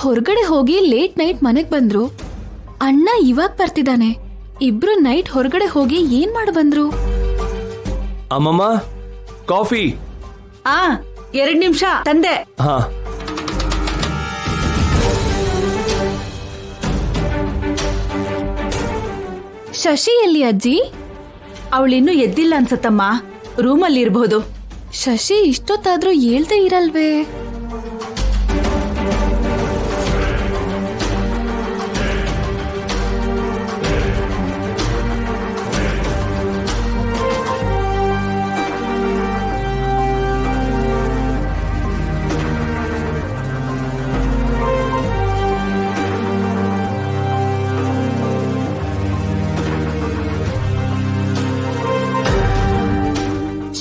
ಹೊರಗಡೆ ಹೋಗಿ late night ಮನೆಗ್ ಬಂದ್ರು. ಅಣ್ಣ ಇವಾಗ ಬರ್ತಿದ್ದಾನೆ. ಇಬ್ರು ನೈಟ್ ಹೊರಗಡೆ ಹೋಗಿ ಏನ್ ಮಾಡ ಬಂದ್ರು? ಅಮ್ಮಮ್ಮ ಕಾಫಿ. 2 ನಿಮಿಷ ತಂದೆ. ಹಾ. ಶಶಿ ಎಲ್ಲಿ ಅಜ್ಜಿ? ಅವಳಿನ್ನೂ ಎದ್ದಿಲ್ಲ ಅನ್ಸತ್ತಮ್ಮ, ರೂಮಲ್ಲಿ ಇರಬಹುದು. ಶಶಿ ಇಷ್ಟೊತ್ತಾದ್ರೂ ಹೇಳ್ದೇ ಇರಲ್ವೇ?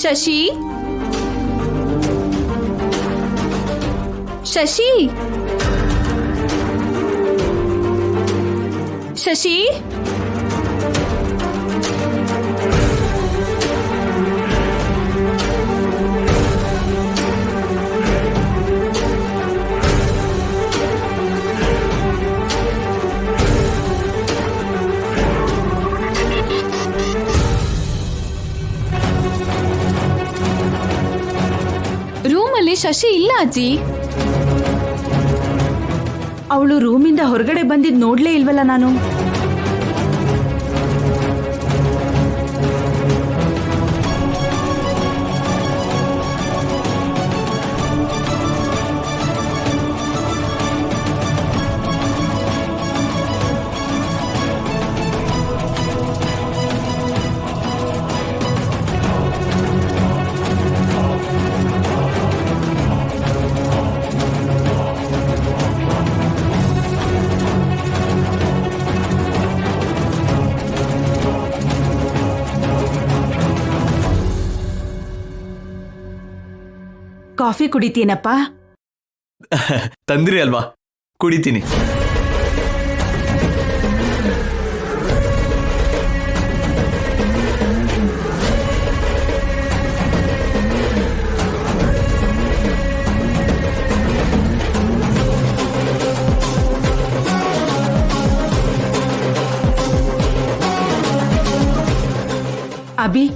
ಶಶಿ, ಶಶಿ, ಶಶಿ, ರೂಮಲ್ಲಿ ಶಶಿ ಇಲ್ಲ ಅಜ್ಜಿ. ಅವಳು ರೂಮಿಂದ ಹೊರಗಡೆ ಬಂದಿದ್ ನೋಡ್ಲೇ ಇಲ್ವಲ್ಲ ನಾನು. ಕಾಫಿ ಕುಡಿತೀನಪ್ಪ? ತಂದ್ರಿ ಅಲ್ವಾ, ಕುಡಿತೀನಿ. ಅಭಿ,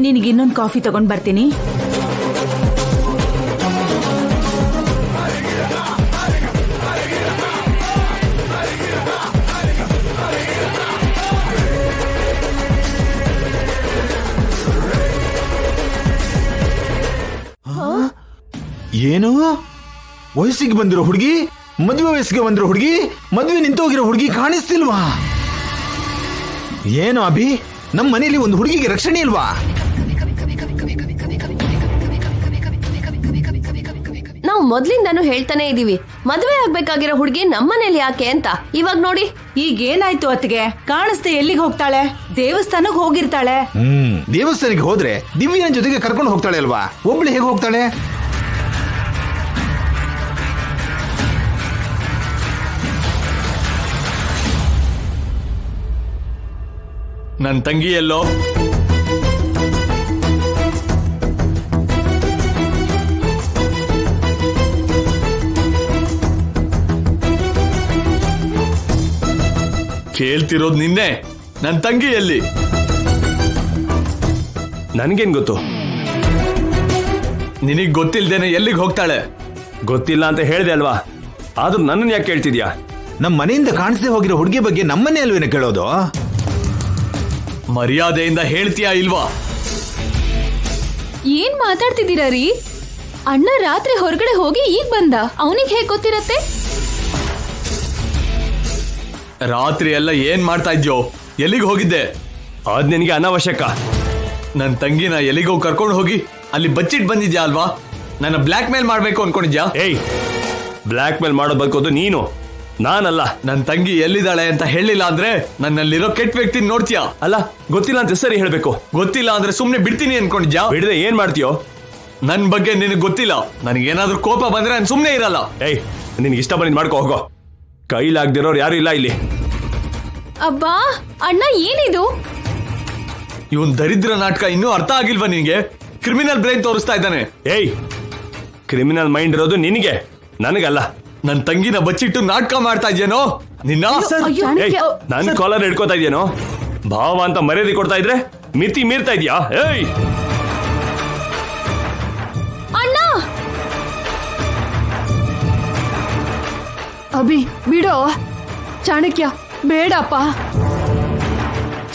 ನಿನಗಿನ್ನೊಂದು ಕಾಫಿ ತಗೊಂಡ್ ಬರ್ತೀನಿ. ಏನು ವಯಸ್ಸಿಗೆ ಬಂದಿರೋ ಹುಡುಗಿ, ಮದುವೆ ವಯಸ್ಸಿಗೆ ಬಂದಿರೋ ಹುಡುಗಿ, ಮದುವೆ ನಿಂತೋಗಿರೋ ಹುಡುಗಿ ಕಾಣಿಸ್ತಿಲ್ವಾ? ಏನು ಅಭಿ, ನಮ್ಮ ಮನೆಯಲ್ಲಿ ಒಂದು ಹುಡುಗಿಗೆ ರಕ್ಷಣೆ ಇಲ್ವಾ? ನಾವು ಮೊದ್ಲಿಂದಾನು ಹೇಳ್ತಾನೆ ಇದೀವಿ, ಮದುವೆ ಆಗ್ಬೇಕಾಗಿರೋ ಹುಡುಗಿ ನಮ್ಮನೇಲಿ ಯಾಕೆ ಅಂತ. ಇವಾಗ ನೋಡಿ ಈಗೇನಾಯ್ತು ಅತ್ತಿಗೆ? ಕಾಣಿಸ್ದೆ ಎಲ್ಲಿಗೆ ಹೋಗ್ತಾಳೆ? ದೇವಸ್ಥಾನಕ್ಕೆ ಹೋಗಿರ್ತಾಳೆ. ದೇವಸ್ಥಾನಕ್ಕೆ ಹೋದ್ರೆ ದಿವ್ಯನ ಜೊತೆಗೆ ಕರ್ಕೊಂಡು ಹೋಗ್ತಾಳೆ ಅಲ್ವಾ? ಒಬ್ಳು ಹೇಗೆ ಹೋಗ್ತಾಳೆ? ನನ್ನ ತಂಗಿ ಎಲ್ಲೋ? ಕೇಳ್ತಿರೋದು ನಿನ್ನೆ, ನನ್ನ ತಂಗಿ ಎಲ್ಲಿ? ನನ್ಗೇನ್ ಗೊತ್ತು? ನಿನಗ್ ಗೊತ್ತಿಲ್ದೇನೆ ಎಲ್ಲಿಗೆ ಹೋಗ್ತಾಳೆ? ಗೊತ್ತಿಲ್ಲ ಅಂತ ಹೇಳ್ದೆ ಅಲ್ವಾ, ಆದ್ರೂ ನನ್ನನ್ನು ಯಾಕೆ ಕೇಳ್ತಿದ್ಯಾ? ನಮ್ಮ ಮನೆಯಿಂದ ಕಾಣಿಸದೆ ಹೋಗಿರೋ ಹುಡುಗಿ ಬಗ್ಗೆ ನಮ್ಮನೆ ಅಲ್ವೇನ ಕೇಳೋದು? ಮರ್ಯಾದೆಯಿಂದ ಹೇಳ್ತೀಯಾ ಇಲ್ವಾ? ಏನ್ ಮಾತಾಡ್ತಿದ್ದೀರಾ ರೀ? ಅಣ್ಣ ರಾತ್ರಿ ಹೊರಗಡೆ ಹೋಗಿ ಈಗ ಬಂದ, ಅವನಿಗೆ ಹೇಗ್ ಗೊತ್ತಿರತ್ತೆ? ರಾತ್ರಿ ಎಲ್ಲ ಏನ್ ಮಾಡ್ತಾ ಇದ್ಯೋ? ಎಲ್ಲಿಗೆ ಹೋಗಿದ್ದೆ? ಅದ್ ನಿನಗೆ ಅನಾವಶ್ಯಕ. ನನ್ನ ತಂಗಿನ ಎಲ್ಲಿಗೋ ಕರ್ಕೊಂಡು ಹೋಗಿ ಅಲ್ಲಿ ಬಚ್ಚಿಟ್ ಬಂದಿದ್ಯಾ ಅಲ್ವಾ? ನನ್ನ ಬ್ಲ್ಯಾಕ್ ಮೇಲ್ ಮಾಡ್ಬೇಕು ಅನ್ಕೊಂಡಿದ್ಯಾ? ಏಯ್, ಬ್ಲ್ಯಾಕ್ ಮೇಲ್ ಮಾಡೋದು ನೀನು, ನಾನಲ್ಲ. ನನ್ನ ತಂಗಿ ಎಲ್ಲಿದ್ದಾಳೆ ಅಂತ ಹೇಳಿಲ್ಲ ಅಂದ್ರೆ ನನ್ನಲ್ಲಿರೋ ಕೆಟ್ಟ ವ್ಯಕ್ತಿ ನೋಡ್ತೀಯಾ? ಅಲ್ಲ, ಗೊತ್ತಿಲ್ಲ ಅಂತ ಸರಿ ಹೇಳ್ಬೇಕು. ಗೊತ್ತಿಲ್ಲ ಅಂದ್ರೆ ಸುಮ್ನೆ ಬಿಡ್ತೀನಿ ಅನ್ಕೊಂಡಿದ್ಯಾ? ಬಿಡದೆ ಏನ್ ಮಾಡ್ತೀಯೋ? ನನ್ ಬಗ್ಗೆ ನಿನಗೆ ಗೊತ್ತಿಲ್ಲ. ನನಗೇನಾದ್ರೂ ಕೋಪ ಬಂದ್ರೆ ನಾನು ಸುಮ್ನೆ ಇರಲ್ಲ. ಏಯ್, ನಿನ್ಗೆ ಇಷ್ಟ ಬಂದಿದ್ ಮಾಡ್ಕೊ ಹೋಗೋ. ಕೈಲಾಗ್ದಿರೋರು ಯಾರು ಇಲ್ಲ ಇಲ್ಲಿ. ಅಬ್ಬಾ ಅಣ್ಣ, ಏನಿದು? ಇವನ್ ದರಿದ್ರ ನಾಟಕ ಇನ್ನೂ ಅರ್ಥ ಆಗಿಲ್ವಾ ನಿನ್ಗೆ? ಕ್ರಿಮಿನಲ್ ಬ್ರೈನ್ ತೋರಿಸ್ತಾ ಇದ್ದಾನೆ. ಏಯ್, ಕ್ರಿಮಿನಲ್ ಮೈಂಡ್ ಇರೋದು ನಿನಗೆ, ನನಗಲ್ಲ. ನನ್ ತಂಗಿನ ಬಚ್ಚಿಟ್ಟು ನಾಟಕ ಮಾಡ್ತಾ ಇದ್ಯೇನೋ ನಿನ್ನ ಏಯ್ ನನ್ ಕಾಲರ್ ಹಿಡ್ಕೋತಾ ಇದ್ಯೇನೋ ಭಾವ ಅಂತ ಮರ್ಯಾದೆ ಕೊಡ್ತಾ ಇದ್ರೆ ಮಿತಿ ಮೀರ್ತಾ ಇದ್ಯಾ ಏಯ್ ಅಣ್ಣ ಅಭಿ ಬಿಡೋ ಚಾಣಕ್ಯ ಬೇಡಪ್ಪ.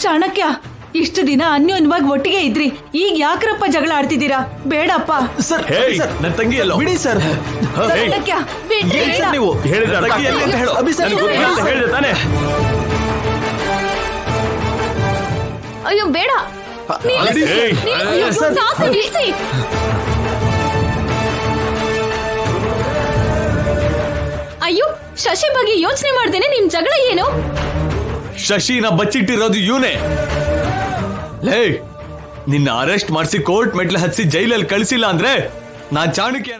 ಚಾಣಕ್ಯ ಇಷ್ಟು ದಿನ ಅನ್ಯೋನ್ಯವಾಗಿ ಒಟ್ಟಿಗೆ ಇದ್ರಿ, ಈಗ ಯಾಕ್ರಪ್ಪ ಜಗಳ ಆಡ್ತಿದ್ದೀರಾ? ಬೇಡಪ್ಪ. ಸರ್ ಹೇಯ್ ನನ್ ತಂಗಿ ಎಲ್ಲೋ ಬಿಡಿ ಸರ್. ಚಾಣಕ್ಯ ಬಿಡಿ, ಏನ್ ಬೇಡ. ಸರ್ ನೀವು ಹೇಳಿದ್ರೆ ಅರ್ಥ ತಂಗಿ ಎಲ್ಲಿ ಅಂತ ಹೇಳು. ಅಭಿ ಸರ್, ನನ್ಗೆ ಗೊತ್ತಿಲ್ಲ ಅಂತ ಹೇಳಿದೆ ತಾನೇ. ಅಯ್ಯೋ ಬೇಡ. ಏಯ್ ಅಯ್ಯೋ, ಸಾಕು, ನಿಲ್ಸಿ. ಅಯ್ಯೋ ಶಶಿ ಬಗ್ಗೆ ಯೋಚನೆ ಮಾಡ್ದೇನೆ ನಿಮ್ ಜಗಳ ಏನು? ಶಶಿನ ಬಚ್ಚಿಟ್ಟಿರೋದು ಇವನೇ. ಲೇ ನಿನ್ನ ಅರೆಸ್ಟ್ ಮಾಡಿಸಿ ಕೋರ್ಟ್ ಮೆಟ್ಲು ಹಚ್ಚಿ ಜೈಲಲ್ಲಿ ಕಳಿಸಿಲ್ಲ ಅಂದ್ರೆ ನಾನ್ ಚಾಣಕ್ಯ